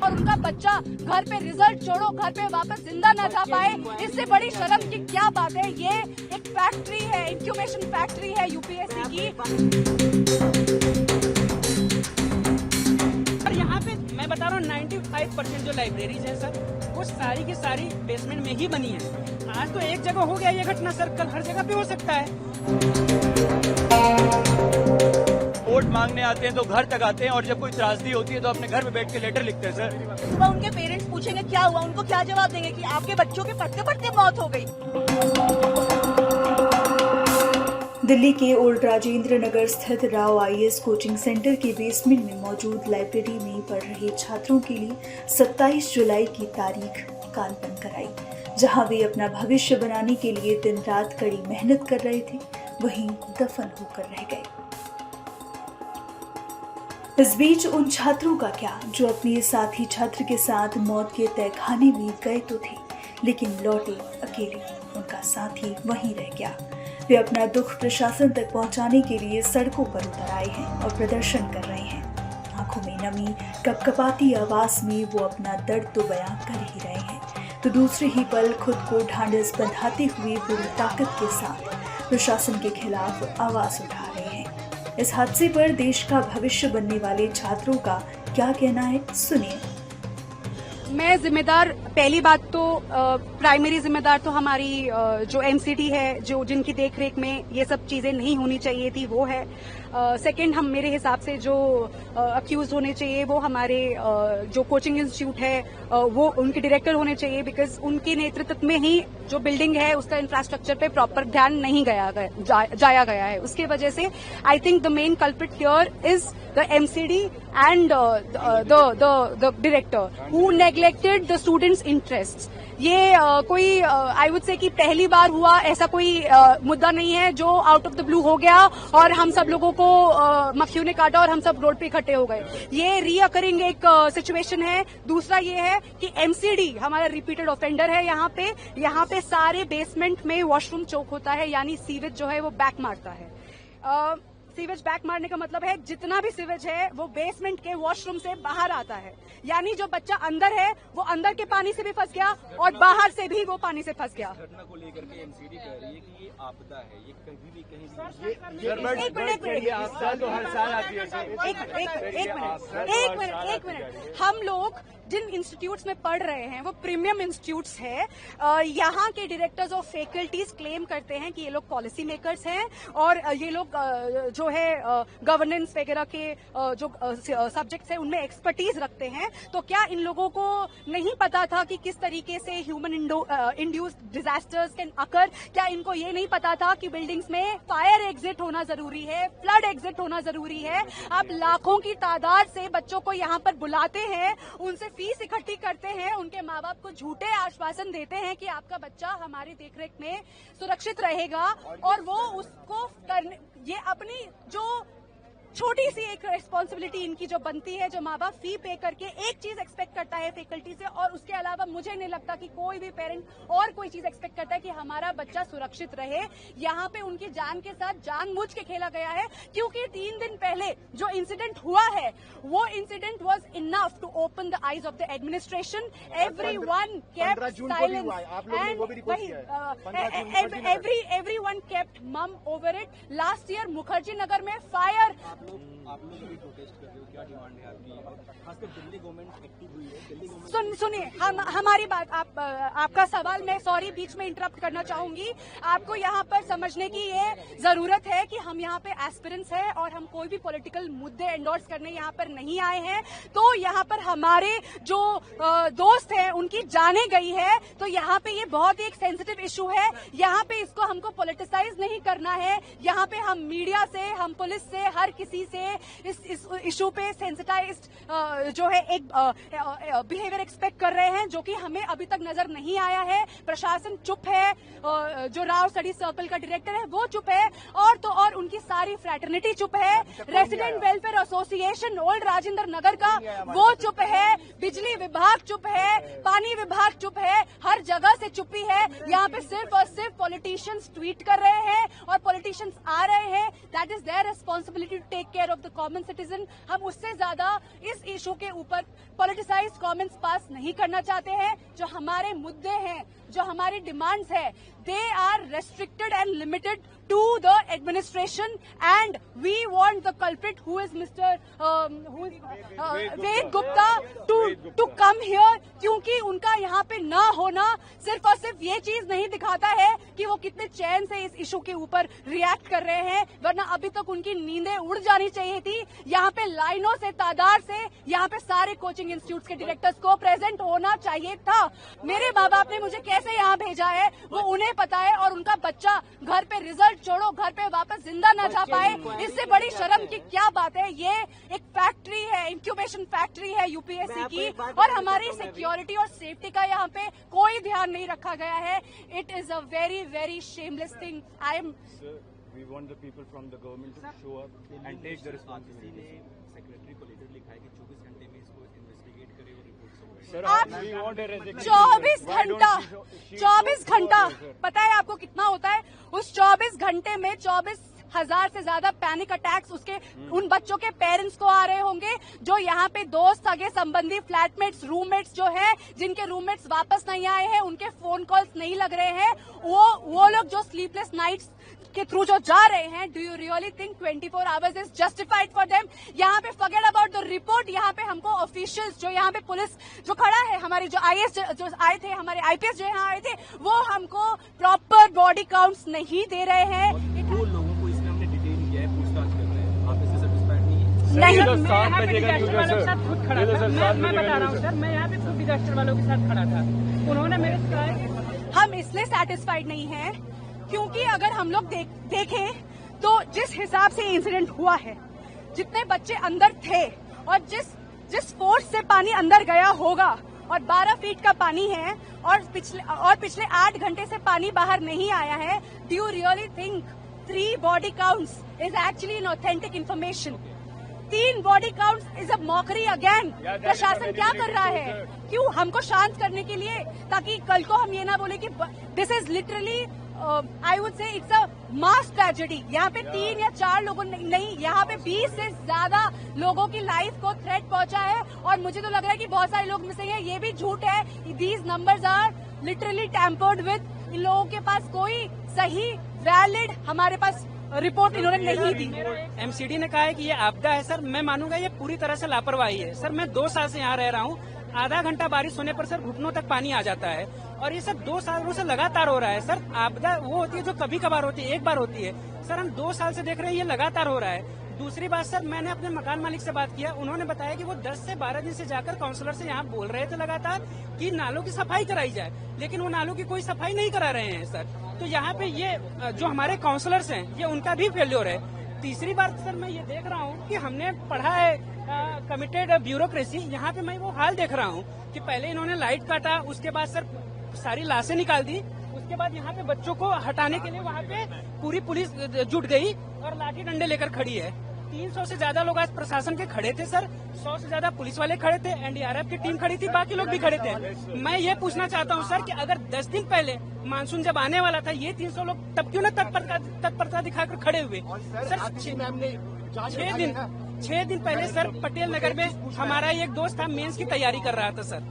और उनका बच्चा घर पे रिजल्ट छोड़ो, घर पे वापस जिंदा न जा पाए, इससे बड़ी शर्म की क्या बात है। ये एक फैक्ट्री है, इंक्यूबेशन फैक्ट्री है यूपीएससी की। और यहाँ पे मैं बता रहा हूँ 95% जो लाइब्रेरीज है सर, वो सारी की सारी बेसमेंट में ही बनी है। आज तो एक जगह हो गया ये घटना सर, कल हर जगह पे हो सकता है। वोट मांगने आते हैं तो घर तक आते हैं, और जब कोई त्रासदी होती है तो अपने घर में बैठ के लेटर लिखते हैं सर। सुबह उनके पेरेंट्स पूछेंगे क्या हुआ, उनको क्या जवाब देंगे कि आपके बच्चों के पढ़ते पढ़ते मौत हो गई। दिल्ली के ओल्ड राजेंद्र नगर स्थित राव आईएएस कोचिंग सेंटर के बेसमेंट में मौजूद लाइब्रेरी में पढ़ रहे छात्रों के लिए 27 जुलाई की तारीख काल बनकर आई, जहां वे अपना भविष्य बनाने के लिए दिन रात कड़ी मेहनत कर रहे थे, वहीं दफन होकर रह गए। इस बीच उन छात्रों का क्या जो अपने साथी छात्र के साथ मौत के तहखाने में गए तो थे, लेकिन लौटे अकेले। उनका साथी वहीं रह गया। वे अपना दुख प्रशासन तक पहुंचाने के लिए सड़कों पर उतर आए हैं और प्रदर्शन कर रहे हैं। आंखों में नमी, कपकपाती आवाज में वो अपना दर्द तो बयां कर ही रहे हैं, तो दूसरे ही पल खुद को ढांढस बंधाते हुए पूरी ताकत के साथ प्रशासन के खिलाफ आवाज उठा रहे हैं। इस हादसे पर देश का भविष्य बनने वाले छात्रों का क्या कहना है, सुनिए। मैं जिम्मेदार, पहली बात तो प्राइमरी जिम्मेदार तो हमारी जो एमसीडी है, जो जिनकी देखरेख में ये सब चीजें नहीं होनी चाहिए थी, वो है। सेकंड, हम मेरे हिसाब से जो अक्यूज होने चाहिए वो हमारे जो कोचिंग इंस्टीट्यूट है वो उनके डायरेक्टर होने चाहिए, बिकॉज उनके नेतृत्व में ही जो बिल्डिंग है उसका इंफ्रास्ट्रक्चर पे प्रॉपर ध्यान नहीं जाया गया है। उसके वजह से I think the main culprit here is the MCD and the director who neglected the students interest. ये कोई आई वुड से कि पहली बार हुआ ऐसा कोई मुद्दा नहीं है जो आउट ऑफ द ब्लू हो गया और हम सब लोगों को मक्खियों ने काटा और हम सब रोड पे इकट्ठे हो गए। ये रीअकरिंग एक सिचुएशन है। दूसरा ये है कि एमसीडी हमारा रिपीटेड ऑफेंडर है। यहाँ पे सारे बेसमेंट में वॉशरूम चोक होता है, यानी सीवेज जो है वो बैक मारता है। सीवेज बैक मारने का मतलब है जितना भी सीवेज है वो बेसमेंट के वॉशरूम से बाहर आता है, यानी जो बच्चा अंदर है वो अंदर के पानी से भी फंस गया और बाहर से भी वो पानी से फंस गया। घटना को लेकर के एमसीडी कह रही है कि ये आपदा है, ये कहीं भी कहीं एक मिनट। हम लोग जिन इंस्टीट्यूट्स में पढ़ रहे हैं वो प्रीमियम इंस्टीट्यूट्स है। यहाँ के डायरेक्टर्स और फैकल्टीज क्लेम करते हैं कि ये लोग पॉलिसी मेकर्स हैं और ये लोग जो है गवर्नेंस वगैरह के जो सब्जेक्ट्स है उनमें एक्सपर्टीज रखते हैं। तो क्या इन लोगों को नहीं पता था कि किस तरीके से human induced disasters can occur? क्या इनको ये नहीं पता था कि बिल्डिंग्स में फायर एग्जिट होना जरूरी है, फ्लड एग्जिट होना जरूरी है? आप लाखों की तादाद से बच्चों को यहाँ पर बुलाते हैं, उनसे फीस इकट्ठी करते हैं, उनके माँ बाप को झूठे आश्वासन देते हैं कि आपका बच्चा हमारी देखरेख में सुरक्षित रहेगा, और वो उसको करने, ये अपनी जो छोटी सी एक रिस्पॉन्सिबिलिटी इनकी जो बनती है, जो माँ बाप फी पे करके एक चीज एक्सपेक्ट करता है फैकल्टी से, और उसके अलावा मुझे नहीं लगता कि कोई भी पेरेंट और कोई चीज एक्सपेक्ट करता है कि हमारा बच्चा सुरक्षित रहे। यहाँ पे उनकी जान के साथ जानबूझ के खेला गया है, क्योंकि 3 दिन पहले जो इंसिडेंट हुआ है वो incident was enough to open the eyes of the administration. Everyone kept silence and everyone kept mum over it. Last year Mukherjee Nagar में फायर। आप लोग भी प्रोटेस्ट कर रहे हो, क्या डिमांड है आपकी? खासकर दिल्ली गवर्नमेंट एक्टिव हुई है, दिल्ली गवर्नमेंट। सुनिए, हमारी बात, आपका सवाल मैं सॉरी बीच में इंटरप्ट करना चाहूंगी। आपको यहाँ पर समझने की ये जरूरत है कि हम यहाँ पे एस्पिरेंट्स हैं और हम कोई भी पॉलिटिकल मुद्दे एंडोर्स करने यहाँ पर नहीं आए हैं। तो यहाँ पर हमारे जो दोस्त हैं उनकी जाने गई है, तो यहाँ पे ये बहुत ही एक सेंसिटिव इशू है। यहाँ पे इसको हमको पॉलिटिसाइज नहीं करना है। यहाँ पे हम मीडिया से, हम पुलिस से, हर किसी से इस इशू पे सेंसिटाइज्ड जो है एक बिहेवियर एक्सपेक्ट कर रहे हैं, जो कि हमें अभी तक नजर नहीं आया है। प्रशासन चुप है, जो राव स्टडी सर्कल का डायरेक्टर है वो चुप है, और तो और उनकी सारी फ्रैटर्निटी चुप है। Resident welfare association old Rajendra Nagar का वो चुप है, बिजली विभाग चुप है, पानी विभाग चुप है, हर जगह से चुप्पी है। यहाँ पे सिर्फ और सिर्फ पॉलिटिशियंस ट्वीट कर रहे हैं और पॉलिटिशियंस आ रहे हैं। That is their responsibility to take care of the common citizen. हम उससे ज्यादा इस इशू के ऊपर पॉलिटिसाइज्ड कमेंट्स पास नहीं करना चाहते हैं। जो हमारे मुद्दे हैं, जो हमारी डिमांड्स है, they are restricted and limited to the administration, and we want the culprit who is Mr. Ved Gupta to come here, क्योंकि उनका यहाँ पे ना होना सिर्फ और सिर्फ ये चीज नहीं दिखाता है कि वो कितने चैन से इस इशू के ऊपर रिएक्ट कर रहे हैं, वरना अभी तक उनकी नींदें उड़ जानी चाहिए थी। यहाँ पे लाइनों से, तादाद से यहाँ पे सारे कोचिंग इंस्टीट्यूट के डायरेक्टर्स को प्रेजेंट होना चाहिए था। मेरे माँ बाप ने मुझे कैसे यहाँ भेजा है वो उन्हें पता है, और उनका बच्चा घर पे रिजल्ट छोड़ो, घर पे वापस जिंदा न जा पाए, इससे बड़ी शर्म की क्या बात है। ये एक फैक्ट्री है, इंक्यूबेशन फैक्ट्री है यूपीएससी की, और हमारी सिक्योरिटी और सेफ्टी का यहाँ पे कोई ध्यान नहीं रखा गया है। It is a very very shameless thing. I am We want the people from the government to show up and take the responsibility. Secretary को लेटर लिखा है कि 24 घंटे में इसको इन्वेस्टिगेट करे और report submit. Sir, we want a resignation. 24 घंटा पता है आपको कितना होता है? उस 24 घंटे में 24,000 से ज्यादा पैनिक अटैक्स उसके उन बच्चों के पेरेंट्स को आ रहे होंगे, जो यहाँ पे दोस्त, सगे संबंधी, फ्लैटमेट्स, रूममेट्स जो है, जिनके रूममेट्स वापस नहीं आए हैं, उनके फोन कॉल्स नहीं लग रहे हैं, वो लोग जो स्लीपलेस नाइट्स के थ्रू जो जा रहे हैं। Do you really think 24 hours is justified for them? यहाँ पे फॉरगेट अबाउट द रिपोर्ट, यहाँ पे हमको ऑफिशियल्स जो यहाँ पे पुलिस जो खड़ा है, हमारी जो आईएएस जो आए थे, हमारे आईपीएस जो यहाँ आए थे, वो हमको प्रॉपर बॉडी काउंट्स नहीं दे रहे हैं। दो लोगों को इसमें हमने डिटेन किया है, पूछताछ कर रहे हैं, आप इससे सेटिस्फाइड नहीं है? नहीं, मैं यहाँ पे डिजास्टर वालों के साथ खुद खड़ा था। मैं बता रहा हूँ सर, मैं यहाँ पे खुद डिजास्टर वालों के साथ खड़ा था। उन्होंने मेरे से कहा कि हम इसलिए सेटिस्फाइड नहीं हैं क्योंकि अगर हम लोग देखें तो जिस हिसाब से इंसिडेंट हुआ है, जितने बच्चे अंदर थे और जिस फोर्स से पानी अंदर गया होगा, और 12 फीट का पानी है, और पिछले 8 घंटे से पानी बाहर नहीं आया है। Do you really think 3 body counts is actually an authentic information? 3 body counts is a mockery again. प्रशासन क्या कर रहा है? क्यों? हमको शांत करने के लिए, ताकि कल को हम ये ना बोले कि this is literally I would say it's a mass tragedy. यहाँ पे 3 या 4 लोगों नहीं, यहाँ पे 20 से ज्यादा लोगों की लाइफ को थ्रेट पहुंचा है, और मुझे तो लग रहा है कि बहुत सारे लोग में से ये भी झूठ है। These numbers are literally tampered with. इन लोगों के पास कोई सही वैलिड हमारे पास रिपोर्ट इन्होंने नहीं दी। एमसीडी ने कहा है कि ये आपदा है सर, मैं मानूंगा ये पूरी तरह से लापरवाही है। सर मैं 2 साल से यहाँ रह रहा हूँ, आधा घंटा बारिश होने पर सर घुटनों तक पानी आ जाता है, और ये सब 2 सालों से लगातार हो रहा है। सर आपदा वो होती है जो कभी कभार होती है, एक बार होती है। सर हम 2 साल से देख रहे हैं ये लगातार हो रहा है। दूसरी बात सर, मैंने अपने मकान मालिक से बात किया, उन्होंने बताया कि वो 10 से 12 दिन से जाकर काउंसलर से यहाँ बोल रहे थे लगातार कि नालों की सफाई कराई जाए, लेकिन वो नालों की कोई सफाई नहीं करा रहे हैं सर। तो यहाँ पे ये जो हमारे काउंसलर्स हैं, ये उनका भी फेल्योर है। तीसरी बात सर, मैं ये देख रहा हूँ कि हमने पढ़ा है कमिटेड ब्यूरोक्रेसी, यहाँ पे मैं वो हाल देख रहा हूँ कि पहले इन्होंने लाइट काटा, उसके बाद सर सारी लाशें निकाल दी, उसके बाद यहाँ पे बच्चों को हटाने के लिए वहाँ पे पूरी पुलिस जुट गई और लाठी डंडे लेकर खड़ी है। 300 से ज्यादा लोग आज प्रशासन के खड़े थे सर, 100 से ज्यादा पुलिस वाले खड़े थे, एनडीआरएफ की टीम खड़ी थी, बाकी लोग भी खड़े थे। मैं ये पूछना चाहता हूँ सर कि अगर 10 दिन पहले मानसून जब आने वाला था, ये 300 लोग तब क्यों न तत्परता दिखाकर खड़े हुए? सर 6 दिन पहले सर पटेल नगर में हमारा एक दोस्त था, मेंस की तैयारी कर रहा था सर,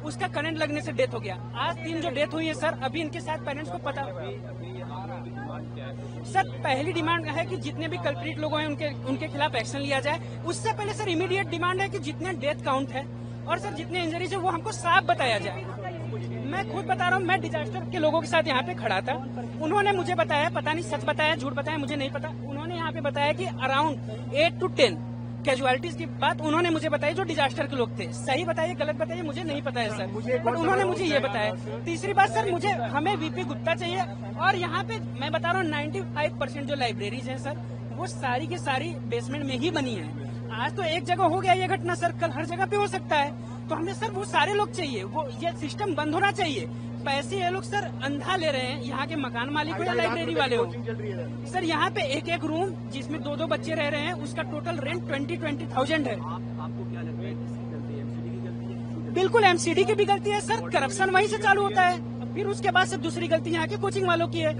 उसका करंट लगने से डेथ हो गया। आज 3 जो डेथ हुई है सर, अभी इनके साथ पेरेंट्स को पता। सर पहली डिमांड है कि जितने भी कल्प्रिट लोग हैं उनके खिलाफ एक्शन लिया जाए। उससे पहले सर इमीडिएट डिमांड है कि जितने डेथ काउंट है और सर जितने इंजरीज है वो हमको साफ बताया जाए। मैं खुद बता रहा हूँ, मैं डिजास्टर के लोगों के साथ यहाँ पे खड़ा था, उन्होंने मुझे बताया, पता नहीं सच बताया झूठ बताया मुझे नहीं पता, उन्होंने यहाँ पे बताया कि अराउंड 8 to 10 कैजुअलिटीज की बात उन्होंने मुझे बताई जो डिजास्टर के लोग थे। सही बताइए गलत बताइए मुझे नहीं पता है सर, बट उन्होंने मुझे ये बताया। तीसरी बात सर, हमें वीपी गुप्ता चाहिए, और यहाँ पे मैं बता रहा हूँ 95% जो लाइब्रेरीज हैं सर, वो सारी की सारी बेसमेंट में ही बनी है। आज तो एक जगह हो गया ये घटना सर, कल हर जगह पे हो सकता है। तो हमें सर वो सारे लोग चाहिए, वो ये सिस्टम बंद होना चाहिए। पैसे ये लोग सर अंधा ले रहे हैं, यहाँ के मकान मालिक हो या लाइब्रेरी वाले हो। सर यहाँ पे एक रूम जिसमें 2 बच्चे रह रहे हैं, उसका टोटल रेंट 20,000 है। आपको क्या लगता है किसकी गलती है? एमसीडी की गलती है? बिल्कुल एमसीडी की भी गलती है सर, करप्शन वहीं से चालू होता है। फिर उसके बाद से दूसरी गलती यहाँ के कोचिंग वालों की है,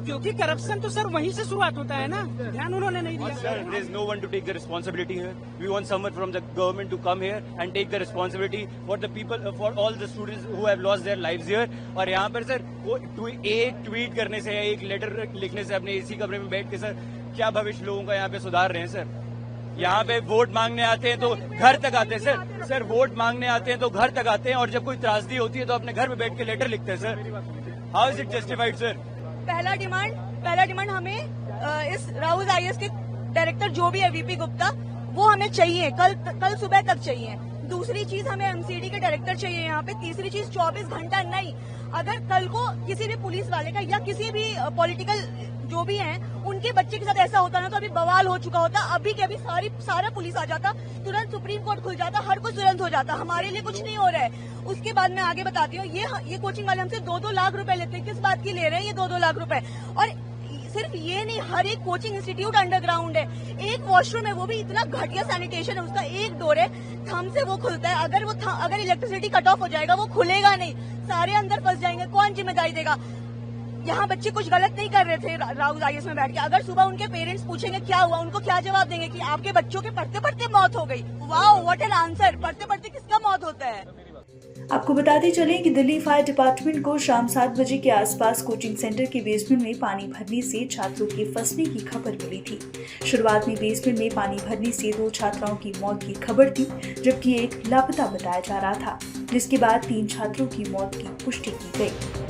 क्योंकि करप्शन तो सर वहीं से शुरुआत होता है ना, ध्यान उन्होंने नहीं दिया। Sir, there is no one to take the responsibility here. We want someone from the government to come here and take the responsibility for the people, for all the students who have lost their lives here. और यहाँ पर sir वो एक tweet करने से, एक letter लिखने से अपने इसी कमरे में बैठ के सर क्या भविष्य लोगों का यहाँ पे सुधार रहे हैं सर। यहाँ पे वोट मांगने आते हैं तो घर तक आते हैं सर वोट मांगने आते हैं तो घर तक आते हैं, और जब कोई त्रासदी होती है तो अपने घर में बैठ के लेटर लिखते हैं sir. How is it justified sir? पहला डिमांड हमें इस राहुल IAS के डायरेक्टर जो भी है VP गुप्ता, वो हमें चाहिए, कल सुबह तक चाहिए। दूसरी चीज हमें MCD के डायरेक्टर चाहिए यहाँ पे। तीसरी चीज 24 घंटा नहीं, अगर कल को किसी भी पुलिस वाले का या किसी भी पॉलिटिकल जो भी हैं उनके बच्चे के साथ ऐसा होता ना तो अभी बवाल हो चुका होता। अभी के अभी सारा पुलिस आ जाता, तुरंत सुप्रीम कोर्ट खुल जाता, हर कुछ तुरंत हो जाता। हमारे लिए कुछ नहीं हो रहा है। उसके बाद मैं आगे बताती हूँ, ये कोचिंग वाले हमसे 2-2 लाख रुपए लेते हैं। किस बात की ले रहे हैं ये 2-2 लाख रुपए? और सिर्फ ये नहीं, हर एक कोचिंग इंस्टीट्यूट अंडरग्राउंड है। एक वॉशरूम है, वो भी इतना घटिया सैनिटेशन है, उसका एक डोर है, थंब से वो खुलता है। अगर इलेक्ट्रिसिटी कट ऑफ हो जाएगा वो खुलेगा नहीं, सारे अंदर फंस जाएंगे। कौन जिम्मेदारी देगा? यहाँ बच्चे कुछ गलत नहीं कर रहे थे राहुल IAS में बैठ के। अगर सुबह उनके पेरेंट्स पूछेंगे क्या हुआ, उनको क्या जवाब देंगे कि आपके बच्चों के पढ़ते पढ़ते मौत हो गई। Wow, what an answer. पढ़ते पढ़ते किसका मौत होता है? आपको बताते चलें कि दिल्ली फायर डिपार्टमेंट को शाम 7 बजे के आसपास कोचिंग सेंटर के बेसमेंट में पानी भरने से छात्रों के फंसने की खबर मिली थी। शुरुआत में बेसमेंट में पानी भरने से 2 छात्राओं की मौत की खबर थी, जबकि एक लापता बताया जा रहा था, जिसके बाद 3 छात्रों की मौत की पुष्टि की गई।